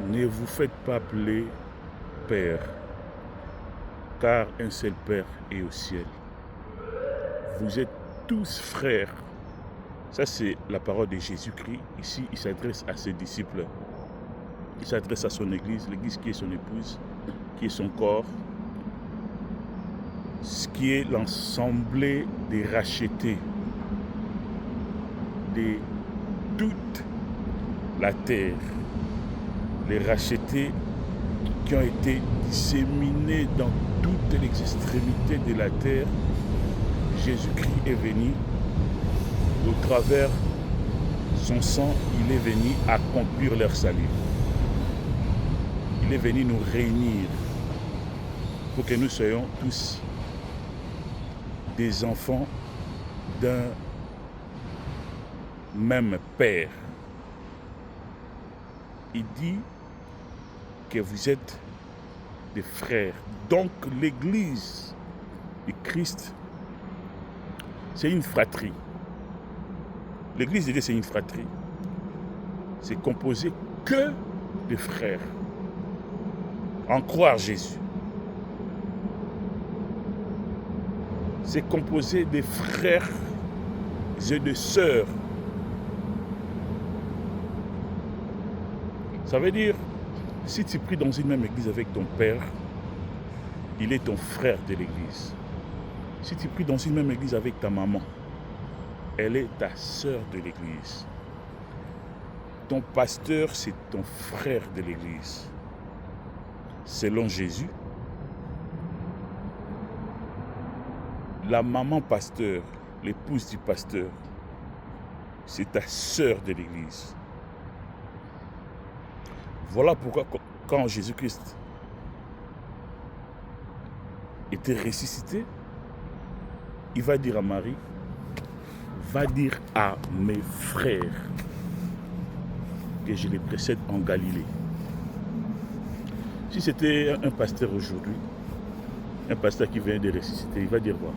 Ne vous faites pas appeler Père, car un seul Père est au ciel. Vous êtes tous frères. Ça, c'est la parole de Jésus-Christ. Ici, il s'adresse à ses disciples. Il s'adresse à son Église, l'Église qui est son épouse, qui est son corps, ce qui est l'ensemble des rachetés de toute la terre. Les rachetés qui ont été disséminés dans toutes les extrémités de la terre. Jésus-Christ est venu, au travers son sang, il est venu accomplir leur salut. Il est venu nous réunir pour que nous soyons tous des enfants d'un même Père. Il dit que vous êtes des frères. Donc l'Église de Christ, c'est une fratrie. L'Église de Dieu, c'est une fratrie. C'est composé que de frères. En croire Jésus. C'est composé de frères et de sœurs. Ça veut dire, si tu pries dans une même église avec ton père, il est ton frère de l'église. Si tu pries dans une même église avec ta maman, elle est ta sœur de l'église. Ton pasteur, c'est ton frère de l'église. Selon Jésus, la maman pasteur, l'épouse du pasteur, c'est ta sœur de l'église. Voilà pourquoi quand Jésus-Christ était ressuscité, il va dire à Marie, va dire à mes frères que je les précède en Galilée. Si c'était un pasteur aujourd'hui, un pasteur qui vient de ressusciter, il va dire quoi?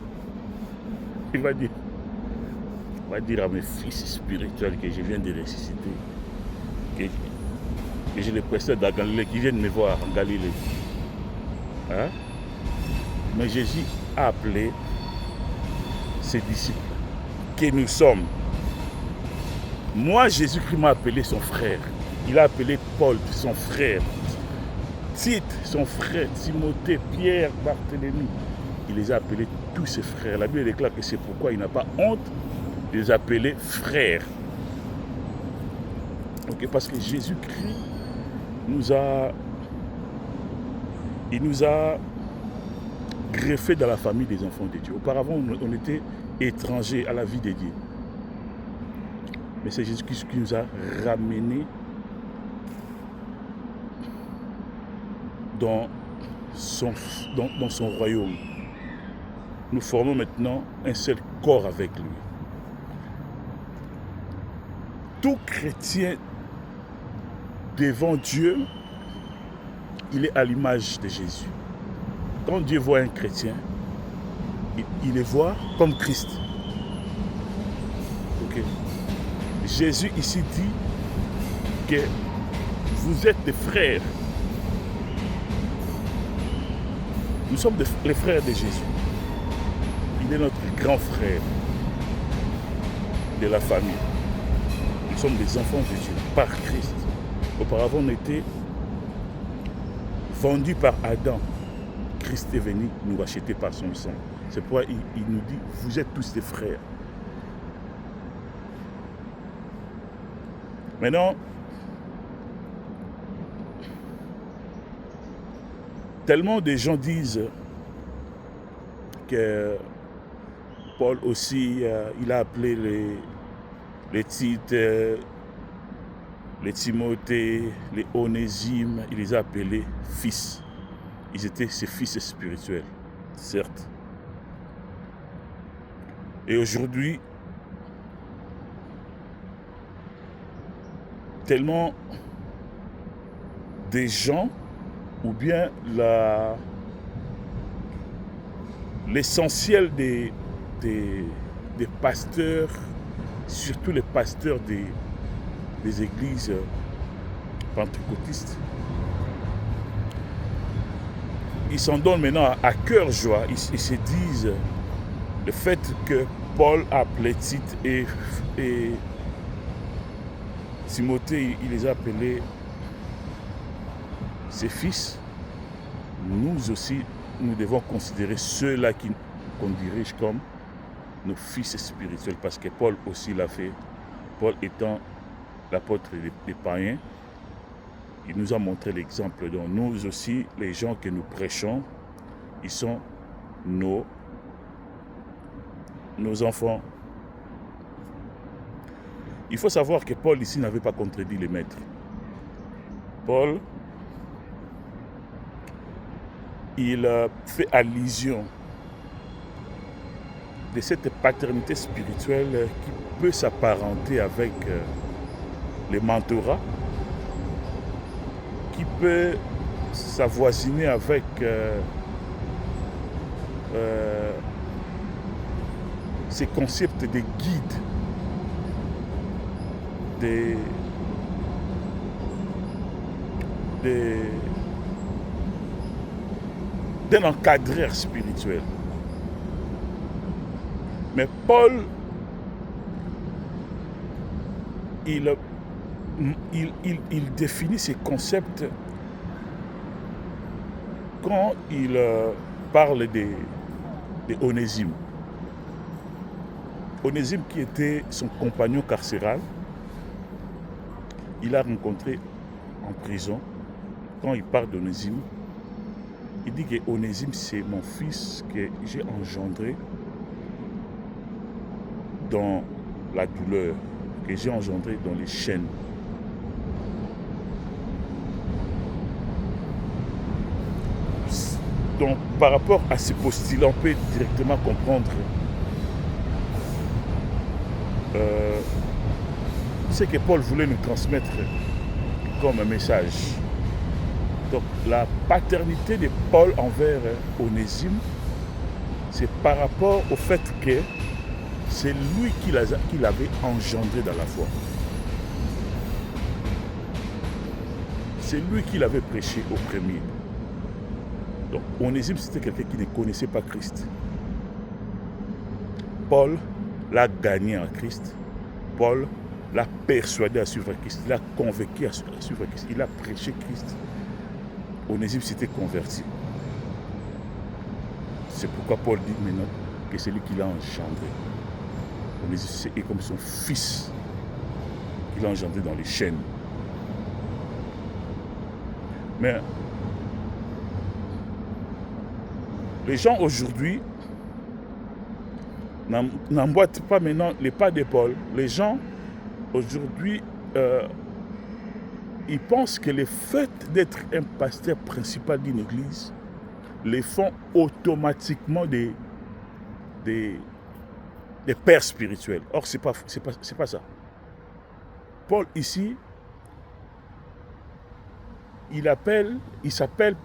Il va dire à mes fils spirituels que je viens de ressusciter, que je les précède à Galilée, qui viennent me voir en Galilée. Hein? Mais Jésus a appelé ses disciples, que nous sommes. Moi, Jésus-Christ m'a appelé son frère. Il a appelé Paul, son frère. Tite, son frère. Timothée, Pierre, Barthélemy. Il les a appelés tous ses frères. La Bible déclare que c'est pourquoi il n'a pas honte de les appeler frères. Okay, parce que Jésus-Christ nous a greffés dans la famille des enfants de Dieu. Auparavant, on était étrangers à la vie de Dieu. Mais c'est Jésus-Christ qui nous a ramenés dans son royaume. Nous formons maintenant un seul corps avec lui. Tout chrétien devant Dieu, il est à l'image de Jésus. Quand Dieu voit un chrétien, il le voit comme Christ. Okay? Jésus ici dit que vous êtes des frères. Nous sommes les frères de Jésus. Il est notre grand frère de la famille. Nous sommes des enfants de Dieu par Christ. Auparavant, on était vendus par Adam. Christ est venu nous racheter par son sang. C'est pourquoi il nous dit, vous êtes tous des frères. Maintenant, tellement de gens disent que Paul aussi, il a appelé les Tites, les Timothée, les Onésime, il les a appelés fils. Ils étaient ses fils spirituels, certes. Et aujourd'hui, tellement des gens, ou bien l'essentiel des pasteurs, surtout les pasteurs des églises pentecôtistes, ils s'en donnent maintenant à cœur joie. Ils se disent le fait que Paul a appelé Tite et Timothée, il les a appelés ses fils. Nous aussi, nous devons considérer ceux-là qu'on dirige comme nos fils spirituels, parce que Paul aussi l'a fait. Paul étant l'apôtre des païens, il nous a montré l'exemple. Donc nous aussi, les gens que nous prêchons, ils sont nos enfants. Il faut savoir que Paul ici n'avait pas contredit les maîtres. Paul, il fait allusion de cette paternité spirituelle qui peut s'apparenter avec les mentorats, qui peut s'avoisiner avec ces concepts de guide, d'un encadreur spirituel. Mais Paul, il définit ces concepts quand il parle de Onésime. Onésime qui était son compagnon carcéral, il l'a rencontré en prison. Quand il parle d'Onésime, il dit que Onésime, c'est mon fils que j'ai engendré dans la douleur, que j'ai engendré dans les chaînes. Donc, par rapport à ce postulat, on peut directement comprendre ce que Paul voulait nous transmettre comme un message. Donc, la paternité de Paul envers Onésime, c'est par rapport au fait que c'est lui qui l'avait engendré dans la foi. C'est lui qui l'avait prêché au premier. Donc, Onésime, c'était quelqu'un qui ne connaissait pas Christ. Paul l'a gagné en Christ. Paul l'a persuadé à suivre Christ. Il l'a convaincu à suivre Christ. Il a prêché Christ. Onésime s'était converti. C'est pourquoi Paul dit maintenant que c'est lui qui l'a engendré. Onésime est comme son fils qu'il a engendré dans les chaînes. Mais les gens aujourd'hui n'emboîtent pas maintenant les pas de Paul. Les gens aujourd'hui, ils pensent que le fait d'être un pasteur principal d'une église les font automatiquement des pères spirituels. Or, c'est pas ça. Paul ici, il s'appelle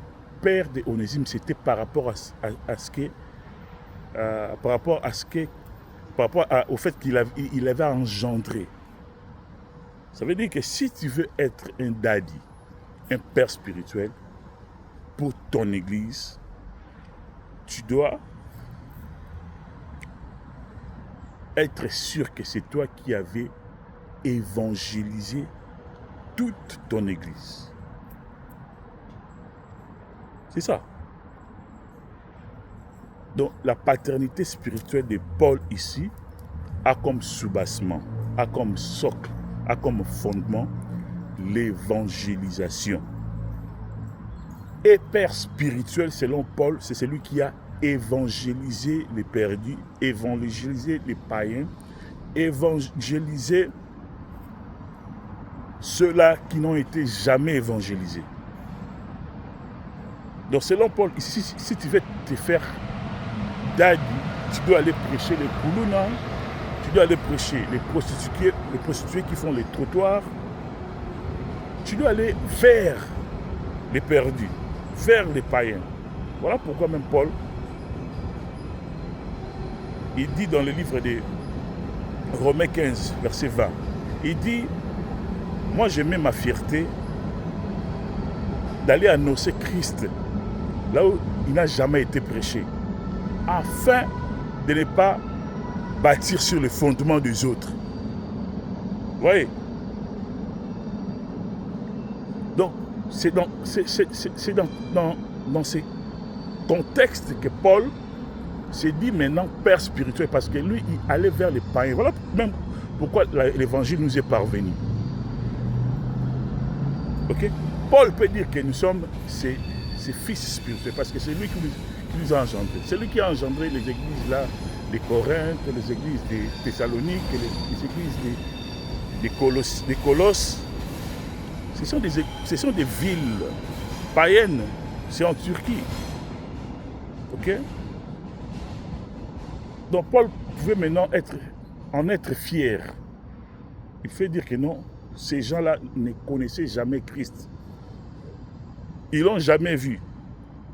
père de Onésime. C'était par rapport au fait qu'il avait engendré. Ça veut dire que si tu veux être un daddy, un père spirituel pour ton église, tu dois être sûr que c'est toi qui avais évangélisé toute ton église. C'est ça. Donc la paternité spirituelle de Paul ici a comme soubassement, a comme socle, a comme fondement l'évangélisation. Et père spirituel, selon Paul, c'est celui qui a évangélisé les perdus, évangélisé les païens, évangélisé ceux-là qui n'ont été jamais évangélisés. Donc selon Paul, ici, si tu veux te faire daddy, tu dois aller prêcher les koulouna, tu dois aller prêcher les prostituées qui font les trottoirs, tu dois aller vers les perdus, vers les païens. Voilà pourquoi même Paul, il dit dans le livre de Romains 15, verset 20, il dit, moi je mets ma fierté d'aller annoncer Christ là où il n'a jamais été prêché, afin de ne pas bâtir sur le fondement des autres. Vous voyez? Donc, c'est dans ces contextes que Paul s'est dit maintenant père spirituel, parce que lui, il allait vers les païens. Voilà même pourquoi l'évangile nous est parvenu. Ok? Paul peut dire que nous sommes ses fils spirituels, parce que c'est lui qui nous a engendrés. C'est lui qui a engendré les églises là, des Corinthe, les églises des Thessaloniques, les églises des Colosses. Ce sont des villes païennes. C'est en Turquie. Ok? Donc Paul pouvait maintenant en être fier. Il fait dire que non, ces gens-là ne connaissaient jamais Christ. Ils ne l'ont jamais vu.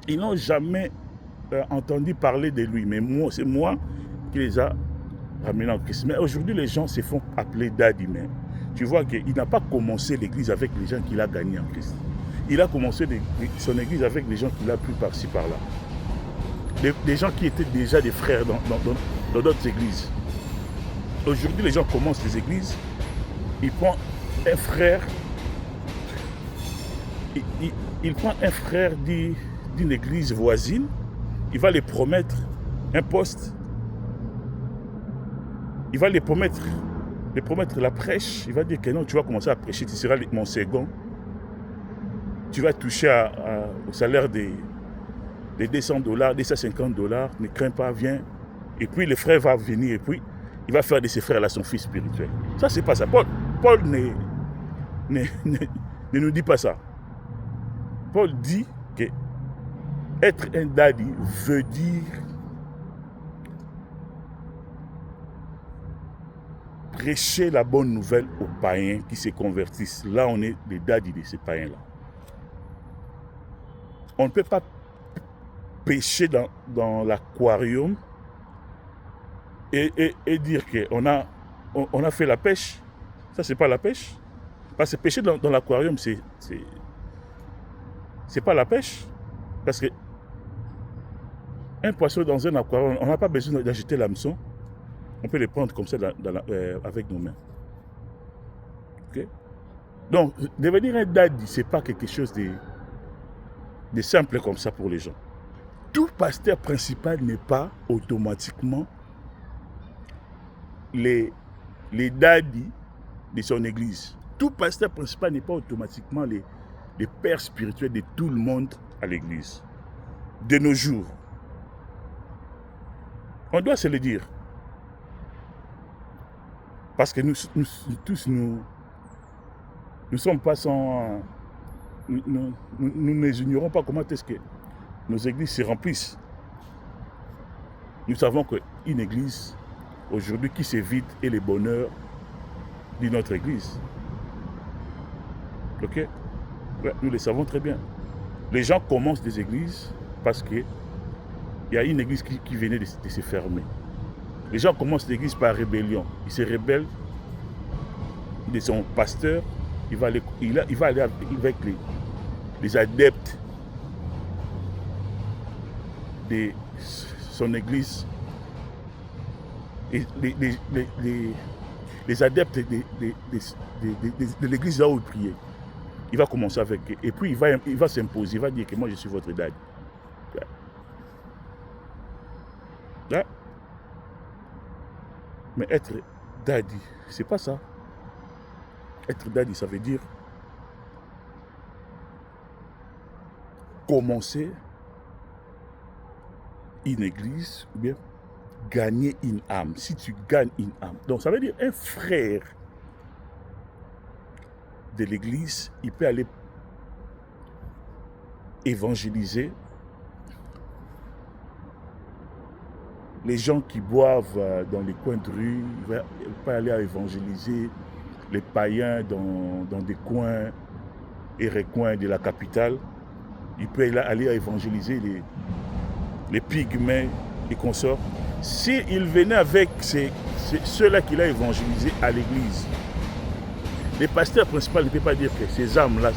Ils n'ont jamais entendu parler de lui. Mais c'est moi qui les a ramenés en Christ. Mais aujourd'hui, les gens se font appeler daddy. Mais tu vois qu'il n'a pas commencé l'église avec les gens qu'il a gagnés en Christ. Il a commencé son église avec les gens qu'il a pris par-ci, par-là. Des gens qui étaient déjà des frères dans d'autres églises. Aujourd'hui, les gens commencent les églises, ils prennent un frère, il prend un frère d'une église voisine, il va lui promettre un poste, il va lui promettre la prêche, il va dire que non, tu vas commencer à prêcher, tu seras mon second, tu vas toucher au salaire des $200, $250, ne crains pas, viens. Et puis le frère va venir et puis il va faire de ses frères là son fils spirituel. Ça, c'est pas ça. Paul ne nous dit pas ça. Paul dit que être un daddy veut dire prêcher la bonne nouvelle aux païens qui se convertissent. Là, on est les daddies de ces païens-là. On ne peut pas pêcher dans l'aquarium et dire qu'on a fait la pêche. Ça, c'est pas la pêche. Parce que pêcher dans l'aquarium, c'est pas la pêche. Parce que un poisson dans un aquarium, on n'a pas besoin d'agiter l'hameçon. On peut le prendre comme ça avec nos mains. Okay? Donc, devenir un daddy, c'est pas quelque chose de simple comme ça pour les gens. Tout pasteur principal n'est pas automatiquement les daddies de son église. Tout pasteur principal n'est pas automatiquement les pères spirituels de tout le monde à l'église. De nos jours. On doit se le dire. Parce que nous tous, nous sommes pas sans... Nous n'ignorons pas comment est-ce que nos églises se remplissent. Nous savons qu'une église, aujourd'hui, qui se vide est le bonheur d'une autre église. Ok? Ouais, nous le savons très bien. Les gens commencent des églises parce qu'il y a une église qui venait de se fermer. Les gens commencent l'église par rébellion. Ils se rebellent de son pasteur. Il va aller avec les adeptes de son église. Et les adeptes de l'église là où il priait. Il va commencer avec eux. Et puis il va s'imposer. Il va dire que moi je suis votre daddy. Là. Mais être daddy, c'est pas ça. Être daddy, ça veut dire commencer une église ou bien gagner une âme. Si tu gagnes une âme. Donc ça veut dire un frère de l'église, il peut aller évangéliser les gens qui boivent dans les coins de rue. Il peut aller évangéliser les païens dans des coins et recoins de la capitale. Il peut aller évangéliser les pygmées et consorts. S'il venait avec ceux-là qu'il a évangélisés à l'église, les pasteurs principaux ne peuvent pas dire que ces âmes-là,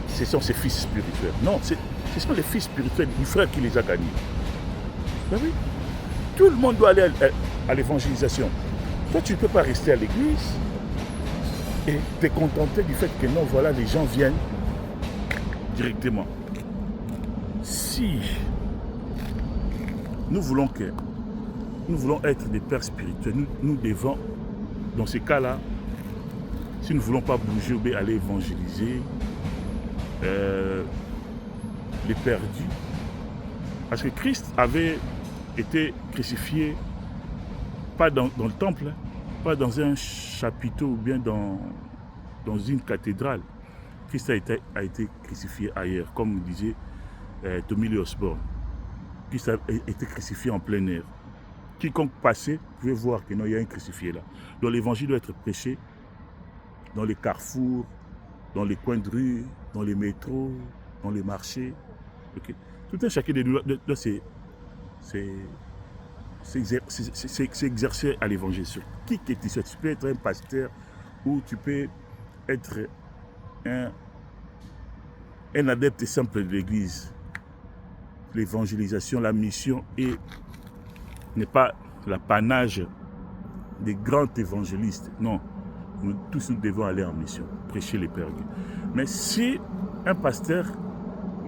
ce sont ses fils spirituels. Non, Ce sont les fils spirituels du frère qui les a gagnés. Ben oui. Tout le monde doit aller à l'évangélisation. Toi, tu ne peux pas rester à l'église et te contenter du fait que non, voilà, les gens viennent directement. Si nous voulons être des pères spirituels, nous devons, dans ces cas-là, si nous ne voulons pas bouger ou bien aller évangéliser les perdus, parce que Christ avait été crucifié, pas dans le temple, pas dans un chapiteau ou bien dans une cathédrale. Christ a été crucifié ailleurs, comme disait Tommy Lee Osborne. Christ a été crucifié en plein air. Quiconque passait pouvait voir qu'il y a un crucifié là. Donc l'évangile doit être prêché dans les carrefours, dans les coins de rue, dans les métros, dans les marchés. Okay. Tout un chacun de nous doit s'exercer à l'évangile. Sur qui que tu sois, tu peux être un pasteur ou tu peux être un adepte simple de l'église. L'évangélisation, la mission n'est pas l'apanage des grands évangélistes. Non, nous tous nous devons aller en mission, prêcher les perdus. Mais si un pasteur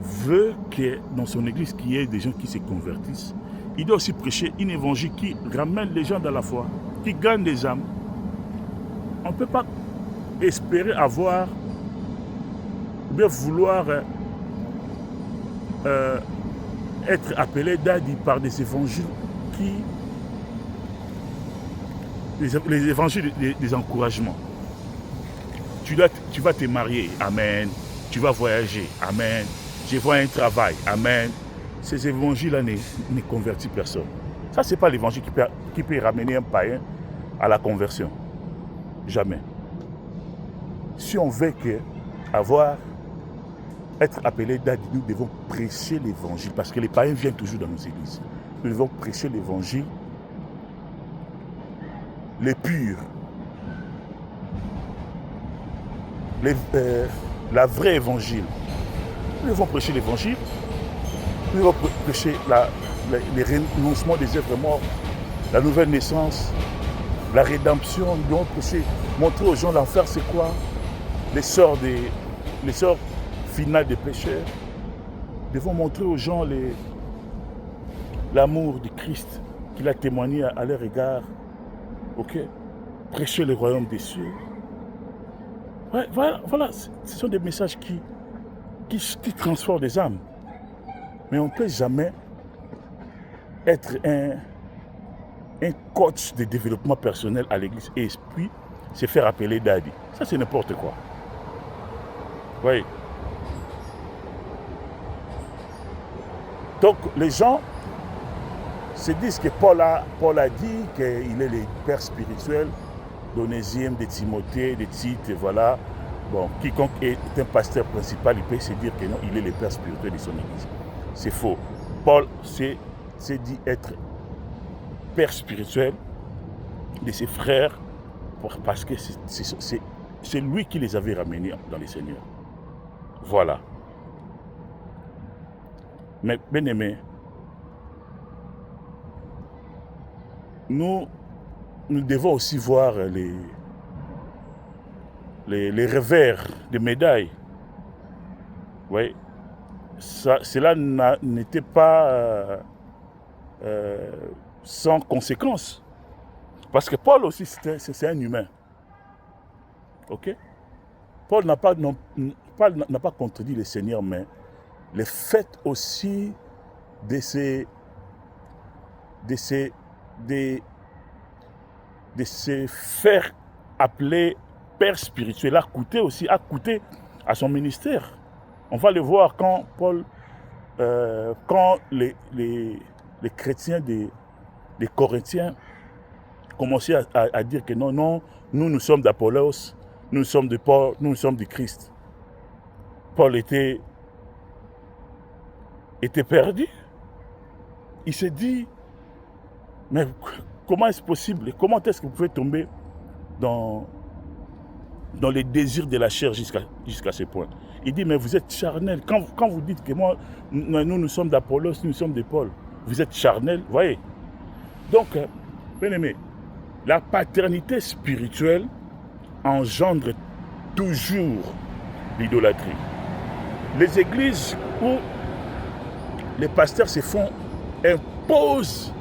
veut que dans son église qu'il y ait des gens qui se convertissent, il doit aussi prêcher une évangile qui ramène les gens dans la foi, qui gagne des âmes. On ne peut pas espérer avoir ou bien vouloir être appelé daddy par des évangiles les évangiles des encouragements. Tu vas te marier, amen. Tu vas voyager, amen. Je vois un travail, amen. Ces évangiles-là ne convertissent personne. Ça, ce n'est pas l'évangile qui peut ramener un païen à la conversion. Jamais. Si on veut être appelé daddy, nous devons prêcher l'évangile, parce que les païens viennent toujours dans nos églises. Nous devons prêcher l'évangile, les purs, la vraie évangile. Nous devons prêcher l'évangile, nous devons prêcher les renoncements des êtres morts, la nouvelle naissance, la rédemption. Nous devons prêcher, montrer aux gens l'enfer c'est quoi, les sorts finales des pécheurs. Nous devons montrer aux gens l'amour de Christ qu'il a témoigné à leur égard. Ok, prêcher le royaume des cieux. Ouais, voilà, ce sont des messages qui transforment des âmes. Mais on ne peut jamais être un coach de développement personnel à l'église et puis se faire appeler daddy. Ça, c'est n'importe quoi. Oui. Donc, les gens se disent que Paul a dit qu'il est le père spirituel d'Onésime, de Timothée, de Tite, voilà. Bon, quiconque est un pasteur principal, il peut se dire que non, il est le père spirituel de son église. C'est faux. Paul s'est dit être père spirituel de ses frères parce que c'est lui qui les avait ramenés dans les Seigneurs. Voilà. Mais bien aimé, nous devons aussi voir les revers des médailles. Oui. Cela n'était pas sans conséquence. Parce que Paul aussi, c'est un humain. Ok? Paul n'a pas contredit le Seigneur, mais le fait aussi de se faire appeler père spirituel a coûté à son ministère. On va le voir quand les chrétiens des Corinthiens commençaient à dire que non, nous sommes d'Apollos, nous sommes de Paul, nous sommes de Christ. Paul était perdu. Il s'est dit, mais comment est-ce possible? Comment est-ce que vous pouvez tomber dans dans les désirs de la chair jusqu'à ce point. Il dit, mais vous êtes charnel. Quand vous dites que nous sommes d'Apollos, nous sommes de Paul, vous êtes charnel, vous voyez. Donc, bien aimé, la paternité spirituelle engendre toujours l'idolâtrie. Les églises où les pasteurs se font, imposent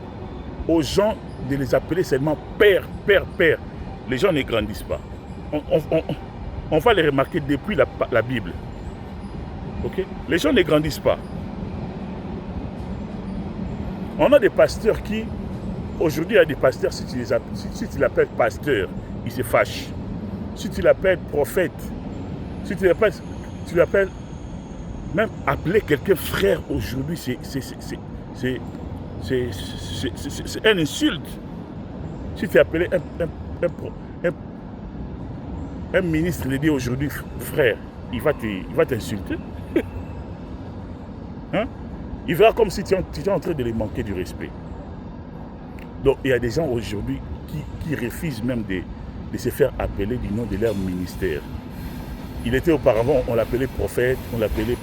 aux gens de les appeler seulement père, père, père. Les gens ne grandissent pas. On va les remarquer depuis la Bible. Okay? Les gens ne grandissent pas. On a des pasteurs qui, aujourd'hui, il y a des pasteurs, si tu l'appelles pasteur, ils se fâchent. Si tu l'appelles prophète, si tu l'appelles, même appeler quelqu'un frère aujourd'hui, c'est une insulte. Si tu appelles un ministre de Dieu aujourd'hui frère, il va t'insulter. Hein? Il verra comme si tu es en train de lui manquer du respect. Donc il y a des gens aujourd'hui qui refusent même de se faire appeler du nom de leur ministère. Il était auparavant, on l'appelait prophète, on l'appelait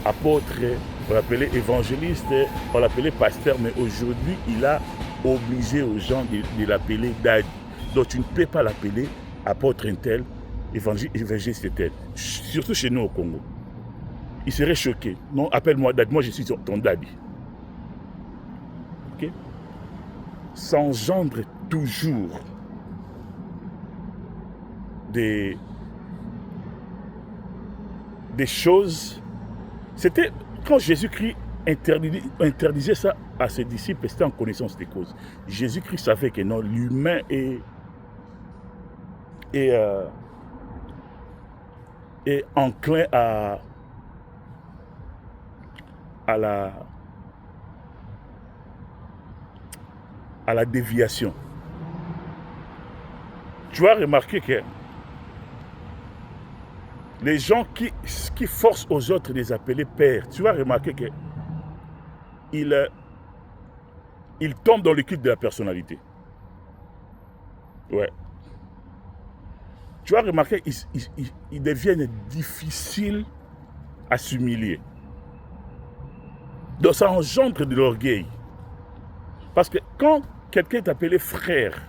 apôtre, on l'appelait évangéliste, on l'appelait pasteur, mais aujourd'hui, il a obligé aux gens de l'appeler daddy. Donc tu ne peux pas l'appeler apôtre un tel, évangéliste tel, surtout chez nous au Congo. Il serait choqué. Non, appelle-moi daddy, moi je suis ton daddy. Ok? Ça engendre toujours des choses. C'était quand Jésus-Christ interdisait ça à ses disciples, c'était en connaissance des causes. Jésus-Christ savait que non, l'humain est enclin à la déviation. Tu as remarqué que les gens qui forcent aux autres de les appeler père, tu vas remarquer qu'ils tombent dans le culte de la personnalité. Ouais. Tu vas remarquer qu'ils deviennent difficiles à s'humilier. Donc ça engendre de l'orgueil. Parce que quand quelqu'un est appelé frère,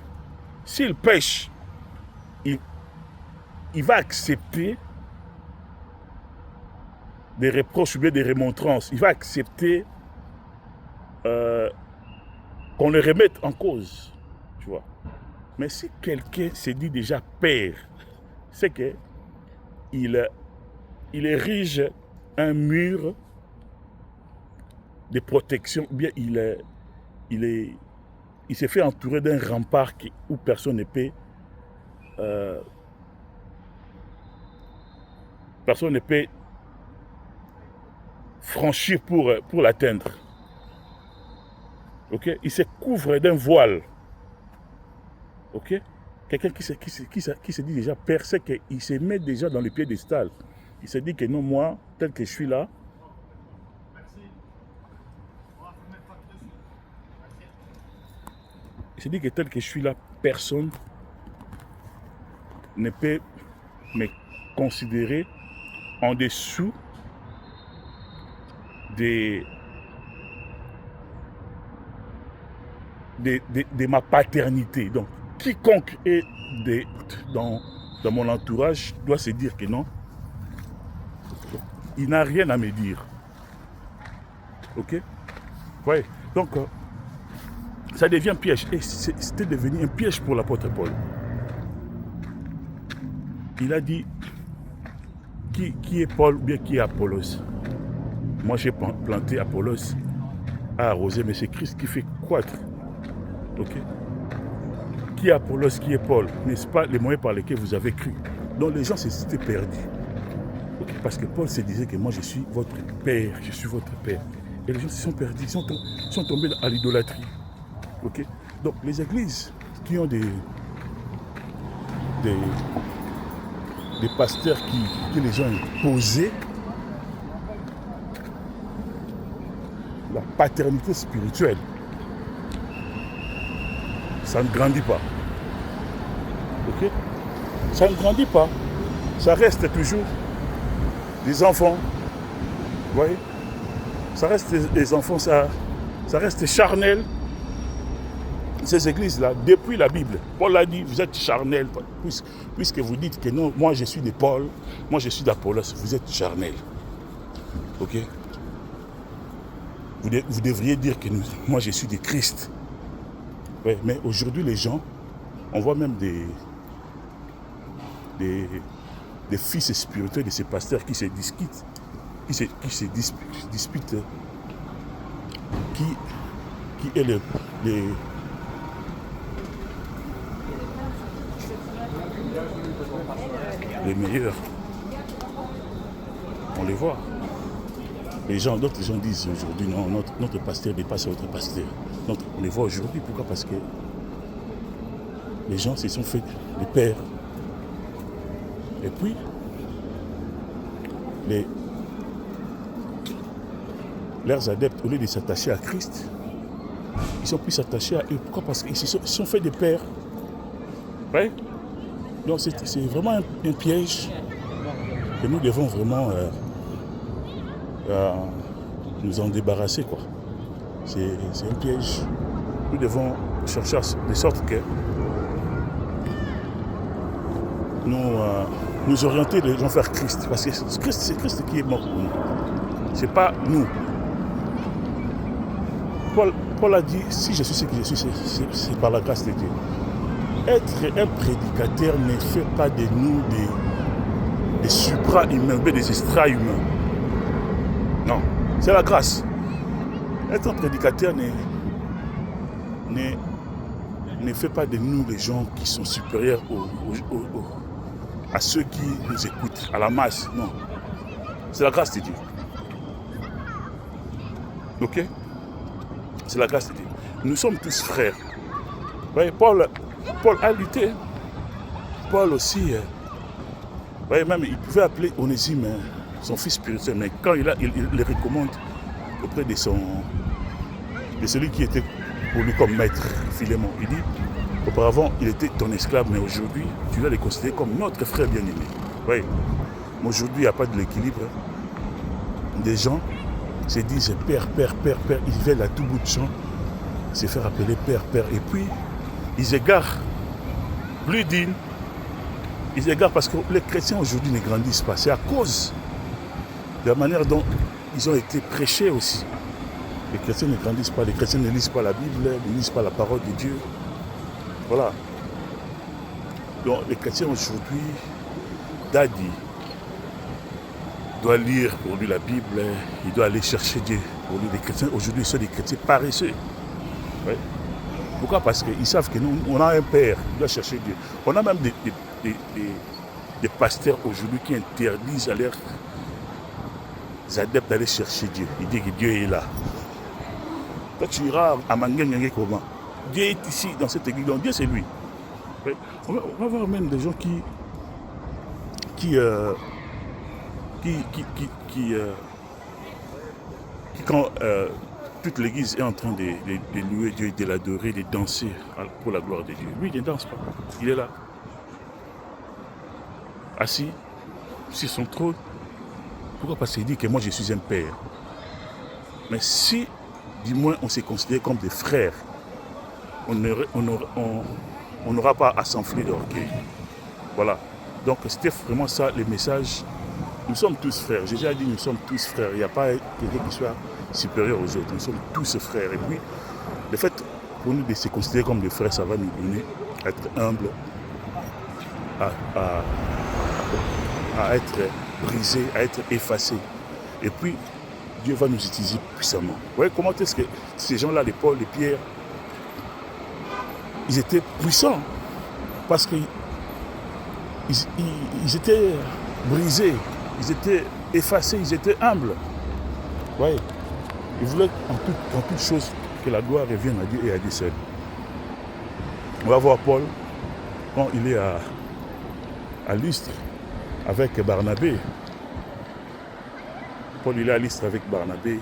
s'il pêche, il va accepter des reproches ou bien des remontrances. Il va accepter qu'on le remette en cause. Tu vois. Mais si quelqu'un se dit déjà père, c'est qu'il érige un mur de protection, ou bien il s'est fait entourer d'un rempart où personne ne peut franchir pour l'atteindre. Okay? Il se couvre d'un voile. Okay? Quelqu'un qui se dit déjà père, c'est qu'il se met déjà dans le piédestal. Il se dit que non, moi, tel que je suis là, il se dit que tel que je suis là, personne ne peut me considérer en dessous de ma paternité. Donc, quiconque est dans mon entourage doit se dire que non, il n'a rien à me dire. Ok? Ouais. Donc, ça devient un piège. Et c'était devenu un piège pour l'apôtre Paul. Il a dit, qui est Paul ou bien qui est Apollos? Moi, j'ai planté, Apollos a arrosé, mais c'est Christ qui fait croître. Ok? Qui est Apollos, qui est Paul? N'est-ce pas les moyens par lesquels vous avez cru? Donc les gens s'étaient perdus. Okay? Parce que Paul se disait que moi, je suis votre père, je suis votre père. Et les gens se sont perdus, ils sont tombés à l'idolâtrie. Okay? Donc les églises qui ont des pasteurs qui les ont imposés la paternité spirituelle, ça ne grandit pas. Ok? ça ne grandit pas. Ça reste toujours des enfants. Vous voyez? Ça reste des enfants, ça reste charnel. Ces églises-là, depuis la Bible, Paul a dit, vous êtes charnel, puisque vous dites que non, moi je suis de Paul, moi je suis d'Apollos, vous êtes charnel. Ok? Vous devriez dire que moi je suis de Christ. Ouais, mais aujourd'hui les gens, on voit même des fils spirituels de ces pasteurs qui se disputent, qui est les meilleurs. On les voit. D'autres gens disent aujourd'hui, non, notre pasteur dépasse notre pasteur. On les voit aujourd'hui. Pourquoi? Parce que les gens se sont fait des pères. Et puis, leurs adeptes, au lieu de s'attacher à Christ, ils sont plus attachés à eux. Pourquoi? Parce qu'ils se sont fait des pères. Ouais? Donc c'est vraiment un piège que nous devons vraiment nous en débarrasser, quoi. C'est un piège. Nous devons chercher de sorte que nous orienter les gens vers Christ. Parce que c'est Christ qui est mort pour nous. C'est pas nous. Paul a dit, si je suis ce que je suis, c'est par la grâce de Dieu. Être un prédicateur ne fait pas de nous des supra-humains, des extra-humains. Non, c'est la grâce. Être un prédicateur ne fait pas de nous des gens qui sont supérieurs à ceux qui nous écoutent, à la masse. Non, c'est la grâce de Dieu. Ok? C'est la grâce de Dieu. Nous sommes tous frères. Vous voyez, Paul a lutté. Paul aussi, vous voyez, même il pouvait appeler Onésime son fils spirituel, mais quand il le recommande auprès de celui qui était pour lui comme maître, Philémon. Il dit, auparavant, il était ton esclave, mais aujourd'hui, tu dois les considérer comme notre frère bien-aimé. Vous voyez, aujourd'hui, il n'y a pas de l'équilibre. Des gens se disent père, père, père, père, ils veulent à tout bout de champ se faire appeler père, père, et puis ils égarent plus d'une. Ils égarent parce que les chrétiens aujourd'hui ne grandissent pas. C'est à cause de la manière dont ils ont été prêchés aussi. Les chrétiens ne grandissent pas, les chrétiens ne lisent pas la Bible, ne lisent pas la parole de Dieu. Voilà. Donc les chrétiens aujourd'hui, Daddy doit lire pour lui la Bible, il doit aller chercher Dieu. Pour lui, les chrétiens aujourd'hui sont des chrétiens paresseux. Ouais. Pourquoi? Parce qu'ils savent que nous, on a un père qui doit chercher Dieu. On a même des pasteurs aujourd'hui qui interdisent à leurs adeptes d'aller chercher Dieu. Ils disent que Dieu est là. Quand tu iras à Mangué comment? Dieu est ici, dans cette église. Donc Dieu, c'est lui. Ouais. On va voir même des gens qui quand toute l'église est en train de louer Dieu, de l'adorer, de danser pour la gloire de Dieu. Lui, il ne danse pas. Il est là. Assis sur son trône. Pourquoi? Parce qu'il dit que moi, je suis un père. Mais si, du moins, on s'est considéré comme des frères, on n'aura pas à s'enfler d'orgueil. Voilà. Donc, c'était vraiment ça, le message. Nous sommes tous frères. Jésus a dit, nous sommes tous frères. Il n'y a pas quelqu'un qui soit supérieur aux autres. Nous sommes tous frères. Et puis, le fait pour nous de se considérer comme des frères, ça va nous donner à être humbles, à être brisés, à être effacés. Et puis, Dieu va nous utiliser puissamment. Vous voyez comment est-ce que ces gens-là, les Paul, les Pierre, ils étaient puissants parce qu'ils étaient brisés, ils étaient effacés, ils étaient humbles. Vous voyez, ils voulaient en toute chose que la gloire revienne à Dieu et à Dieu seul. On va voir Paul quand il est à Lystre avec Barnabé. Paul il est à Lystre avec Barnabé.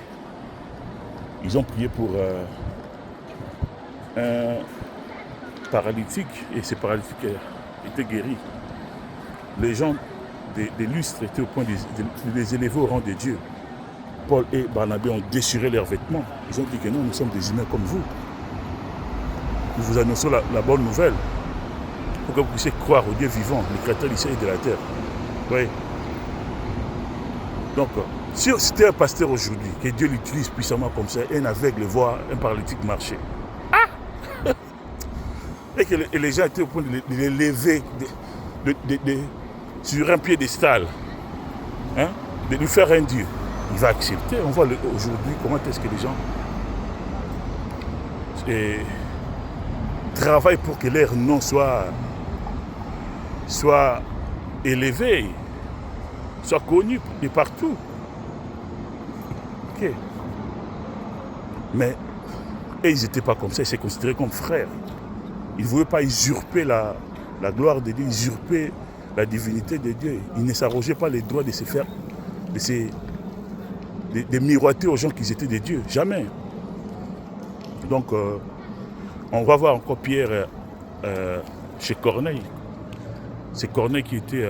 Ils ont prié pour un paralytique et ce paralytique était guéri. les gens des lustres étaient au point de les élever au rang de Dieu. Paul et Barnabé ont déchiré leurs vêtements. Ils ont dit que non, nous sommes des humains comme vous. Nous vous annonçons la bonne nouvelle pour que vous puissiez croire au Dieu vivant, le créateur du ciel et de la terre. Oui. Donc, si c'était un pasteur aujourd'hui, que Dieu l'utilise puissamment comme ça, et un aveugle voit un paralytique marcher, et que les gens étaient au point de les lever sur un piédestal, hein, de lui faire un Dieu, il va accepter. On voit aujourd'hui comment est-ce que les gens travaillent pour que leur nom soit élevé, soit connu de partout. Ok. Mais ils n'étaient pas comme ça, ils se considéraient comme frères. Ils ne voulaient pas usurper la gloire de Dieu, usurper la divinité de Dieu. Ils ne s'arrogeaient pas les droits de se faire, de miroiter aux gens qu'ils étaient des dieux. Jamais. Donc, on va voir encore Pierre chez Corneille. C'est Corneille qui était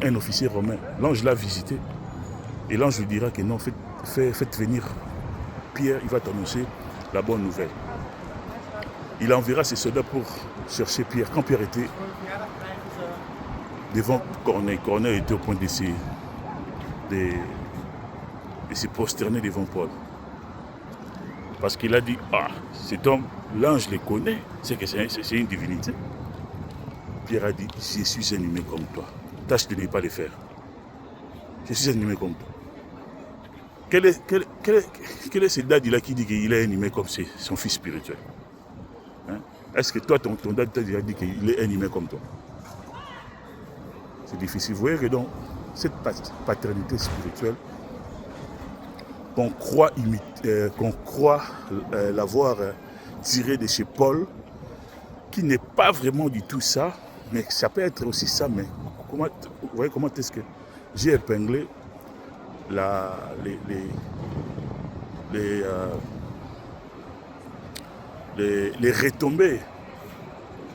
un officier romain. L'ange l'a visité. Et l'ange lui dira que non, faites venir Pierre, il va t'annoncer la bonne nouvelle. Il enverra ses soldats pour chercher Pierre. Quand Pierre était devant Corneille, Corneille était au point de se prosterner devant Paul. Parce qu'il a dit, cet homme, l'ange le connaît, c'est que c'est une divinité. Pierre a dit, je suis un humain comme toi. Tâche de ne pas le faire. Je suis un humain comme toi. Quel est ce daddy-là qui dit qu'il est un humain comme son fils spirituel? Hein? Est-ce que toi, ton daddy t'a déjà dit qu'il est un humain comme toi? C'est difficile. Vous voyez que donc, cette paternité spirituelle, qu'on croit l'avoir tirée de chez Paul, qui n'est pas vraiment du tout ça, mais ça peut être aussi ça. Mais vous voyez comment est-ce que j'ai épinglé les retombées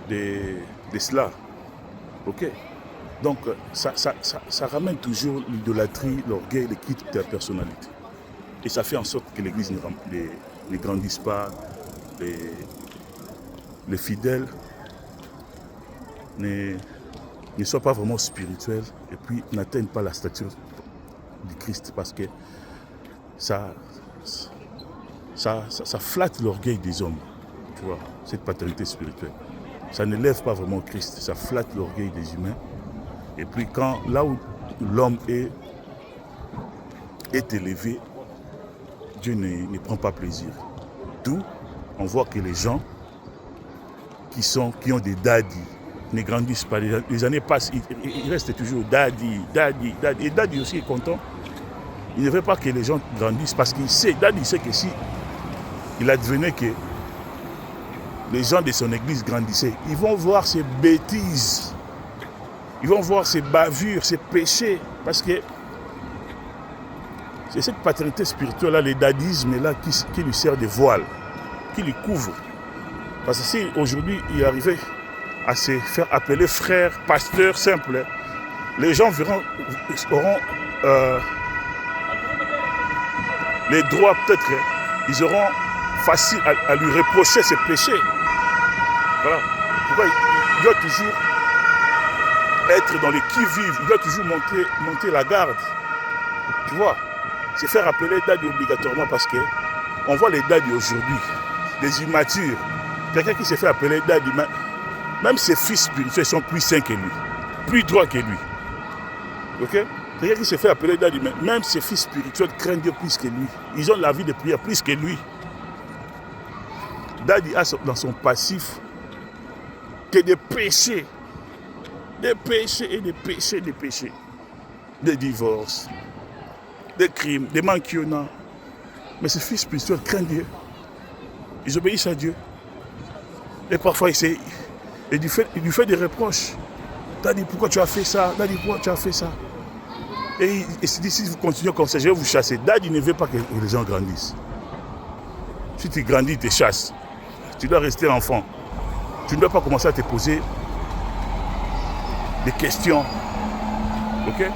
de cela. Ok? Donc, ça ramène toujours l'idolâtrie, l'orgueil, le culte de la personnalité. Et ça fait en sorte que l'Église ne grandisse pas, les fidèles ne soient pas vraiment spirituels et puis n'atteignent pas la stature du Christ parce que ça flatte l'orgueil des hommes, tu vois, cette paternité spirituelle. Ça n'élève pas vraiment Christ, ça flatte l'orgueil des humains. Et puis là où l'homme est élevé, Dieu ne prend pas plaisir. D'où on voit que les gens qui ont des daddies ne grandissent pas. Les années passent, ils restent toujours daddy. Et daddy aussi est content. Il ne veut pas que les gens grandissent parce qu'il sait, daddy sait que si il advenait que les gens de son église grandissaient, ils vont voir ces bêtises, ils vont voir ces bavures, ces péchés, parce que c'est cette paternité spirituelle-là, le daddisme-là, qui lui sert de voile, qui lui couvre. Parce que si aujourd'hui il arrivait à se faire appeler frère, pasteur simple, les gens auront les droits peut-être, ils auront facile à lui reprocher ses péchés. Voilà. Pourquoi il doit toujours être dans les qui-vive, il doit toujours monter la garde. Tu vois, se faire appeler daddy obligatoirement parce que on voit les daddy aujourd'hui, des immatures. Quelqu'un qui se fait appeler daddy, même ses fils spirituels sont plus sains que lui, plus droits que lui. Ok? Quelqu'un qui se fait appeler daddy, même ses fils spirituels craignent Dieu plus que lui. Ils ont la vie de prière plus que lui. Daddy a dans son passif que des péchés. Des péchés et des péchés, des péchés. Des divorces, des crimes, des manquillonnats. Mais ses fils spirituels craignent Dieu. Ils obéissent à Dieu. Et parfois, il lui fait des reproches. Daddy, pourquoi tu as fait ça? Daddy, pourquoi tu as fait ça? Et il se dit, si vous continuez comme ça, je vais vous chasser. Daddy ne veut pas que les gens grandissent. Si tu grandis, il te chasse. Tu dois rester enfant. Tu ne dois pas commencer à te poser des questions. Ok?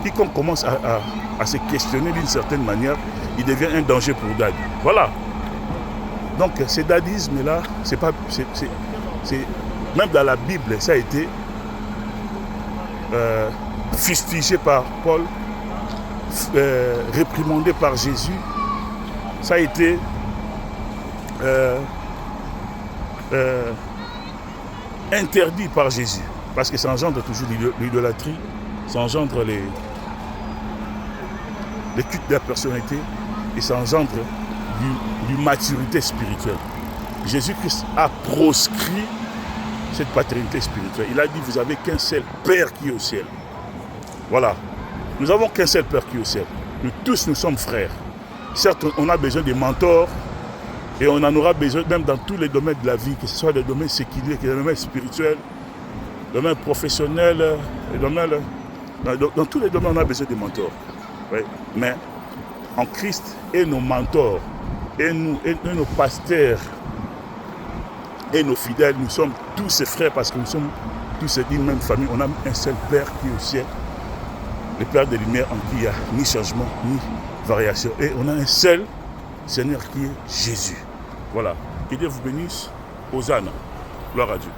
Quiconque commence à se questionner d'une certaine manière, il devient un danger pour Dad. Voilà. Donc, ce dadisme-là, c'est pas... même dans la Bible, ça a été fustigé par Paul, réprimandé par Jésus. Ça a été interdit par Jésus. Parce que ça engendre toujours l'idolâtrie, ça engendre les cultes de la personnalité et ça engendre l'immaturité spirituelle. Jésus-Christ a proscrit cette paternité spirituelle. Il a dit, vous n'avez qu'un seul Père qui est au ciel. Voilà. Nous n'avons qu'un seul Père qui est au ciel. Nous tous, nous sommes frères. Certes, on a besoin des mentors et on en aura besoin même dans tous les domaines de la vie, que ce soit les domaines séculiers, que les domaines spirituels, les domaines professionnels, les domaines, dans tous les domaines, on a besoin des mentors. Oui. Mais en Christ et nos mentors, et nos pasteurs, et nos fidèles, nous sommes tous ses frères parce que nous sommes tous d'une même famille. On a un seul Père qui est au ciel, le Père des Lumières en qui il n'y a ni changement, ni variation. Et on a un seul Seigneur qui est Jésus. Voilà. Que Dieu vous bénisse. Hosanna. Gloire à Dieu.